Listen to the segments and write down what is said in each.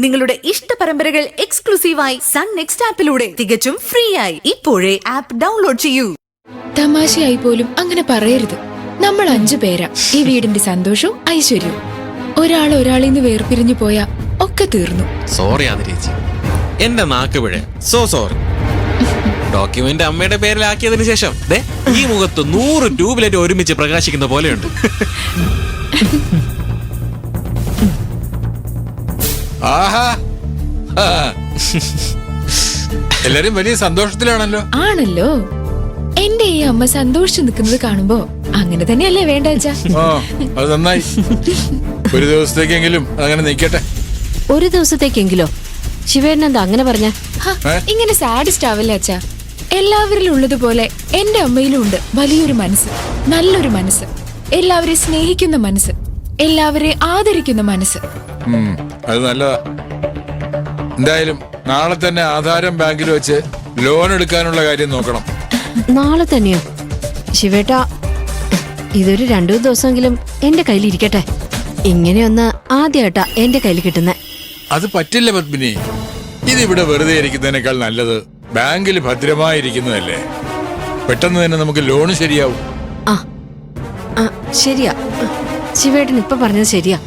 നിങ്ങളുടെ ഇഷ്ട പരമ്പരകൾ എക്സ്ക്ലൂസീവായി സൺ നെക്സ്റ്റ് ആപ്പിലൂടെ തികച്ചും ഫ്രീ ആയി. ഇപ്പോഴേ ആപ്പ് ഡൗൺലോഡ് ചെയ്യൂ. തമാശയായി പോലും അങ്ങനെ പറയരുത്. നമ്മൾ 5 പേരാ ഈ വീടിന്റെ സന്തോഷവും ഐശ്വര്യവും. ഒരാളിൽ നിന്ന് വേർപിരിഞ്ഞു പോയാ ഒക്കെ തീർന്നു. സോറി ആതിരേച്ചി, എന്റെ നാക്ക് പിഴ. സോറി. ഡോക്യുമെന്റ് അമ്മയുടെ പേരിലാക്കിയതിനു ശേഷം ഈ മുഖത്ത് 100 ട്യൂബ്ലൈറ്റ് ഒരുമിച്ച് പ്രകാശിക്കുന്ന പോലെയുണ്ട്. എല്ലാരും വലിയ സന്തോഷത്തിലാണല്ലോ. ആണല്ലോ. എന്റെ ഈ അമ്മ സന്തോഷിച്ചു നിൽക്കുന്നത് കാണുമ്പോ അങ്ങനെ തന്നെയല്ലേ വേണ്ട അച്ഛാ? അത് നന്നായി. ഒരു ദിവസത്തേക്കെങ്കിലും അങ്ങനെ നിൽക്കട്ടെ. ഒരു ദിവസത്തേക്കെങ്കിലോ? ശിവേട്ടനെന്താ അങ്ങനെ പറഞ്ഞ? ഇങ്ങനെ സാഡിസ്റ്റ് ആവല്ലേ അച്ഛാ. എല്ലാവരിലും ഉള്ളതുപോലെ എന്റെ അമ്മയിലും ഉണ്ട് വലിയൊരു മനസ്സ്, നല്ലൊരു മനസ്സ്, എല്ലാവരെയും സ്നേഹിക്കുന്ന മനസ്സ്, എല്ലാവരെയും ആദരിക്കുന്ന മനസ്സ്. അത് നല്ലതാ. എന്തായാലും നാളെ തന്നെ ആധാരം ബാങ്കിൽ വെച്ച് ലോൺ എടുക്കാനുള്ള കാര്യം നോക്കണം. നാളെ തന്നെയോ? ശിവേട്ട, ഇതൊരു 2 ദിവസമെങ്കിലും എന്റെ കയ്യിൽ ഇരിക്കട്ടെ. ഇങ്ങനെയൊന്ന് ആദ്യമായിട്ടാ എന്റെ കയ്യിൽ കിട്ടുന്ന. അത് പറ്റില്ല പത്മിനി. ഇതിവിടെ വെറുതെ ഇരിക്കുന്നതിനേക്കാൾ നല്ലത് ബാങ്കിൽ ഭദ്രമായിരിക്കുന്നതല്ലേ. പെട്ടെന്ന് തന്നെ നമുക്ക് ലോൺ ശരിയാവും. ശരിയാ, ശിവേട്ടൻ ഇപ്പൊ പറഞ്ഞത് ശരിയാ.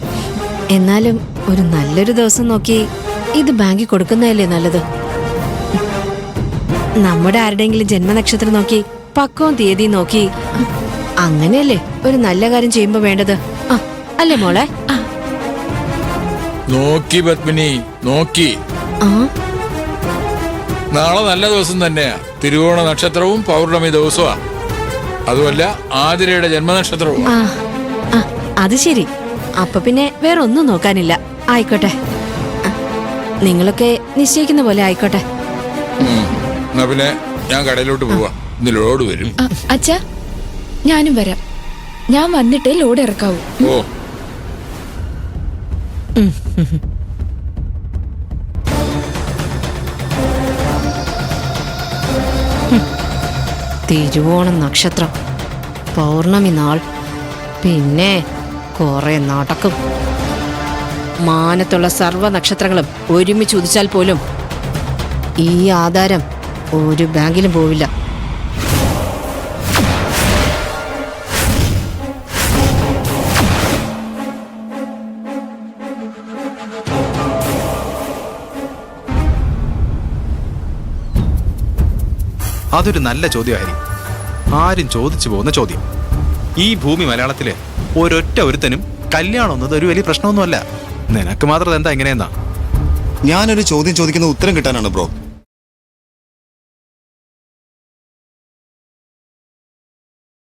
എന്നാലും ഒരു നല്ലൊരു ദിവസം നോക്കി ഇത് ബാങ്കിൽ കൊടുക്കുന്നതല്ലേ നല്ലത്. നമ്മുടെ ആരുടെയെങ്കിലും ജന്മനക്ഷത്രം നോക്കി പക്കവും തീയതി നോക്കി അങ്ങനെയല്ലേ ഒരു നല്ല കാര്യം ചെയ്യുമ്പോ വേണ്ടത്. അല്ലേ മോളെ? നോക്കി പത്മിനി, നോക്കി. നാളെ നല്ല ദിവസം തന്നെയാ. തിരുവോണ നക്ഷത്രവും പൗർണമി ദിവസമാ. അതുമല്ല ആതിരയുടെ ജന്മനക്ഷത്രവും. അത് ശരി. അപ്പൊ പിന്നെ വേറെ ഒന്നും നോക്കാനില്ല. ആയിക്കോട്ടെ, നിങ്ങളൊക്കെ നിശ്ചയിക്കുന്ന പോലെ ആയിക്കോട്ടെ. എന്നാ പിന്നെ ഞാൻ കടയിലോട്ട് പോവാ. ഇന്ന് ലോഡ് വരും. അച്ഛാ, ഞാനും വരാം. ഞാൻ വന്നിട്ടേ ലോഡ് ഇറക്കാവൂ. ഓ, തിരുവോണം നക്ഷത്രം, പൗർണമി നാൾ, പിന്നെ കുറെ നടക്കും. മാനത്തുള്ള സർവ്വ നക്ഷത്രങ്ങളും ഒരുമിച്ച് ഉദിച്ചാൽ പോലും ഈ ആധാരം ഒരു ബാങ്കിലും പോവില്ല. അതൊരു നല്ല ചോദ്യമായിരിക്കും. ആരും ചോദിച്ചു പോകുന്ന ചോദ്യം. ഈ ഭൂമി മലയാളത്തില് ഒരൊറ്റ ഒരുത്തനും കല്യാണം എന്നത് ഒരു വലിയ പ്രശ്നമൊന്നുമല്ല. നിനക്ക് മാത്രം എന്താ ഇങ്ങനെയെന്നാ? ഞാനൊരു ചോദ്യം ചോദിക്കുന്ന ഉത്തരം കിട്ടാനാണ് ബ്രോ.